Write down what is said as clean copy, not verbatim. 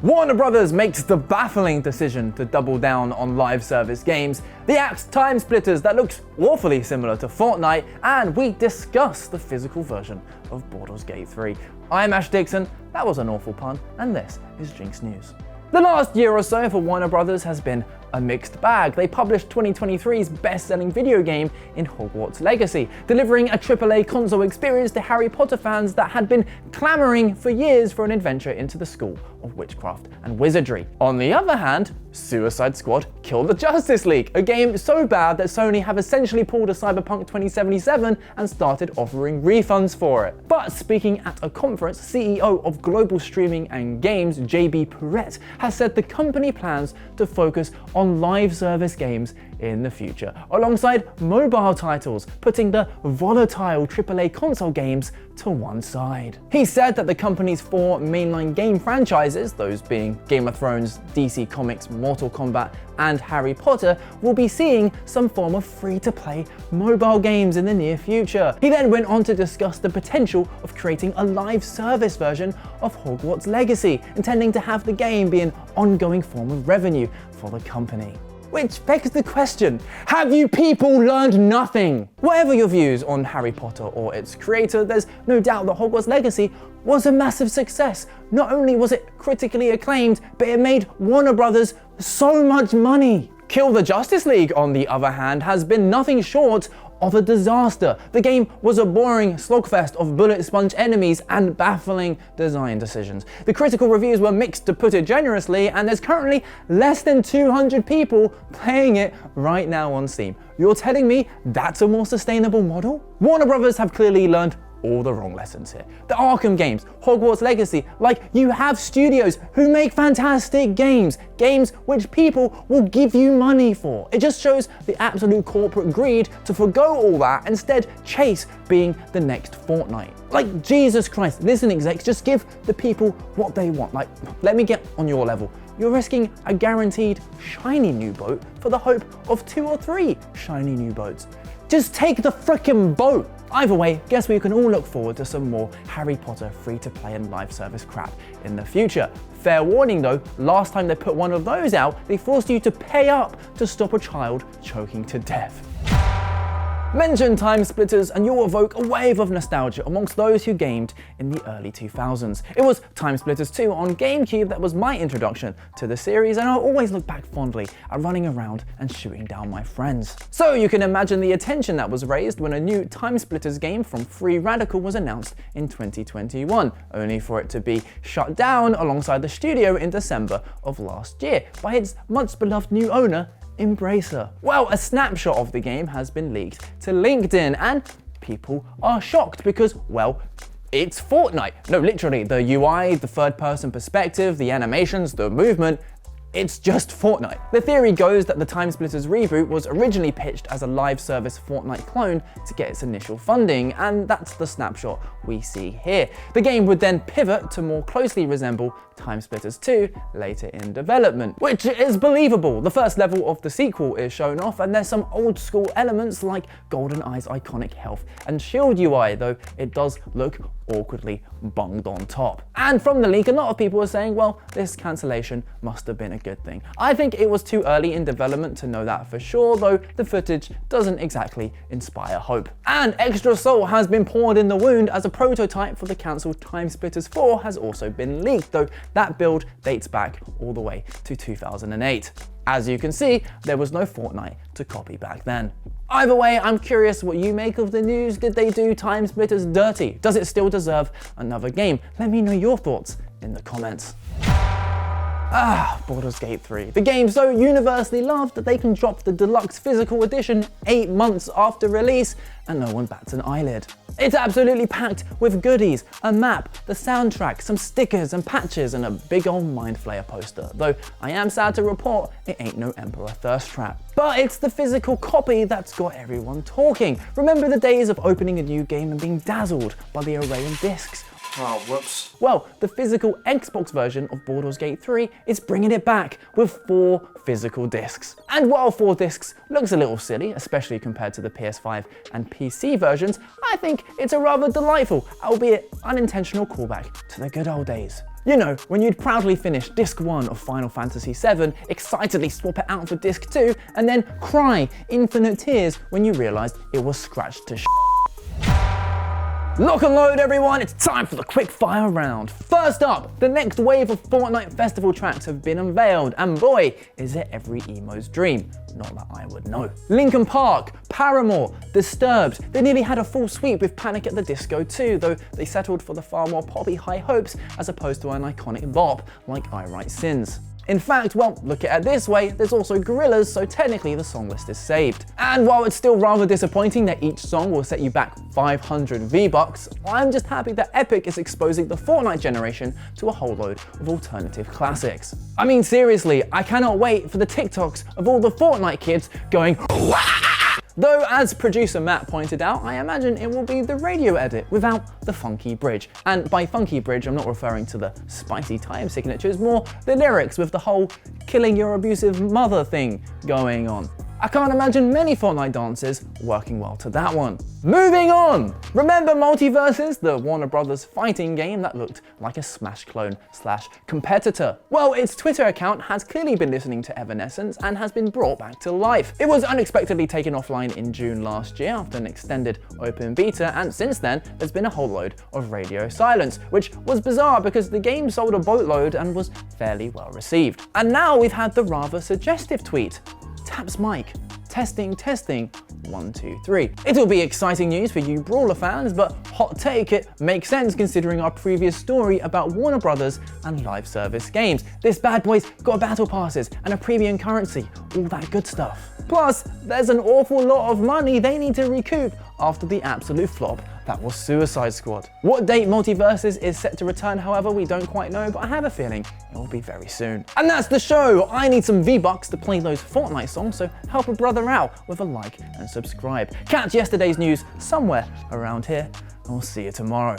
Warner Brothers makes the baffling decision to double down on live service games. They axed timesplitters that looks awfully similar to Fortnite, and we discuss the physical version of Baldur's Gate 3. I'm Ash Dixon, that was an awful pun, and this is Jinx News. The last year or so for Warner Brothers has been a mixed bag. They published 2023's best-selling video game in Hogwarts Legacy, delivering a AAA console experience to Harry Potter fans that had been clamoring for years for an adventure into the school of witchcraft and wizardry. On the other hand, Suicide Squad Kill the Justice League, a game so bad that Sony have essentially pulled a Cyberpunk 2077 and started offering refunds for it. But speaking at a conference, CEO of global streaming and games, JB Perrette, has said the company plans to focus on live service games in the future, alongside mobile titles, putting the volatile AAA console games to one side. He said that the company's 4 mainline game franchises, those being Game of Thrones, DC Comics, Mortal Kombat, and Harry Potter, will be seeing some form of free-to-play mobile games in the near future. He then went on to discuss the potential of creating a live service version of Hogwarts Legacy, intending to have the game be an ongoing form of revenue for the company. Which begs the question, have you people learned nothing? Whatever your views on Harry Potter or its creator, there's no doubt that Hogwarts Legacy was a massive success. Not only was it critically acclaimed, but it made Warner Brothers so much money. Kill the Justice League, on the other hand, has been nothing short of a disaster. The game was a boring slogfest of bullet sponge enemies and baffling design decisions. The critical reviews were mixed, to put it generously, and there's currently less than 200 people playing it right now on Steam. You're telling me that's a more sustainable model? Warner Brothers have clearly learned all the wrong lessons here. The Arkham games, Hogwarts Legacy, like, you have studios who make fantastic games which people will give you money for. It just shows the absolute corporate greed to forgo all that and instead chase being the next Fortnite. Like, Jesus Christ, listen execs, just give the people what they want. Like, let me get on your level. You're risking a guaranteed shiny new boat for the hope of 2 or 3 shiny new boats. Just take the frickin' boat. Either way, guess we can all look forward to some more Harry Potter free-to-play and live service crap in the future. Fair warning though, last time they put one of those out, they forced you to pay up to stop a child choking to death. Mention timesplitters and you'll evoke a wave of nostalgia amongst those who gamed in the early 2000s. It was Timesplitters 2 on GameCube that was my introduction to the series, and I'll always look back fondly at running around and shooting down my friends. So you can imagine the attention that was raised when a new Timesplitters game from Free Radical was announced in 2021, only for it to be shut down alongside the studio in December of last year by its much beloved new owner, Embracer. Well, a snapshot of the game has been leaked to LinkedIn, and people are shocked because, well, it's Fortnite. No, literally, the UI, the third-person perspective, the animations, the movement, it's just Fortnite. The theory goes that the Timesplitters reboot was originally pitched as a live service Fortnite clone to get its initial funding, and that's the snapshot we see here. The game would then pivot to more closely resemble Timesplitters 2 later in development, which is believable. The first level of the sequel is shown off, and there's some old school elements like GoldenEye's iconic health and shield UI, though it does look awkwardly bunged on top. And from the leak, a lot of people are saying, well, this cancellation must have been a good thing. I think it was too early in development to know that for sure, though the footage doesn't exactly inspire hope. And extra salt has been poured in the wound as a prototype for the cancelled Timesplitters 4 has also been leaked, though that build dates back all the way to 2008. As you can see, there was no Fortnite to copy back then. Either way, I'm curious what you make of the news. Did they do Timesplitters dirty? Does it still deserve another game? Let me know your thoughts in the comments. Baldur's Gate 3. The game so universally loved that they can drop the deluxe physical edition 8 months after release and no one bats an eyelid. It's absolutely packed with goodies, a map, the soundtrack, some stickers and patches, and a big old Mind Flayer poster, though I am sad to report it ain't no Emperor Thirst Trap. But it's the physical copy that's got everyone talking. Remember the days of opening a new game and being dazzled by the array of discs? Oh, whoops. Well, the physical Xbox version of Baldur's Gate 3 is bringing it back with 4 physical discs. And while 4 discs looks a little silly, especially compared to the PS5 and PC versions, I think it's a rather delightful, albeit unintentional callback to the good old days. You know, when you'd proudly finish Disc 1 of Final Fantasy VII, excitedly swap it out for Disc 2, and then cry infinite tears when you realised it was scratched to Lock and load, everyone, it's time for the quickfire round. First up, the next wave of Fortnite festival tracks have been unveiled, and boy, is it every emo's dream. Not that I would know. Linkinpark, Paramore, Disturbed, they nearly had a full sweep with Panic at the Disco too, though they settled for the far more poppy High Hopes as opposed to an iconic bop like I Write Sins. In fact, well, look at it this way, there's also gorillaz, so technically the song list is saved. And while it's still rather disappointing that each song will set you back 500 V-Bucks, I'm just happy that Epic is exposing the Fortnite generation to a whole load of alternative classics. I mean, seriously, I cannot wait for the TikToks of all the Fortnite kids going Wah! Though, as producer Matt pointed out, I imagine it will be the radio edit without the funky bridge. And by funky bridge, I'm not referring to the spicy time signatures, more the lyrics with the whole killing your abusive mother thing going on. I can't imagine many Fortnite dances working well to that one. Moving on! Remember Multiversus, the Warner Brothers fighting game that looked like a Smash clone / competitor? Well, its Twitter account has clearly been listening to Evanescence and has been brought back to life. It was unexpectedly taken offline in June last year after an extended open beta, and since then there's been a whole load of radio silence, which was bizarre because the game sold a boatload and was fairly well received. And now we've had the rather suggestive tweet. Taps mic. Testing, testing. 1, 2, 3. It'll be exciting news for you Brawler fans, but hot take, it makes sense considering our previous story about Warner Brothers and live service games. This bad boy's got battle passes and a premium currency, all that good stuff. Plus, there's an awful lot of money they need to recoup after the absolute flop that was Suicide Squad. What date Multiversus is set to return, however, we don't quite know, but I have a feeling it will be very soon. And that's the show! I need some V-Bucks to play those Fortnite songs, so help a brother out with a like and subscribe. Catch yesterday's news somewhere around here, and we'll see you tomorrow.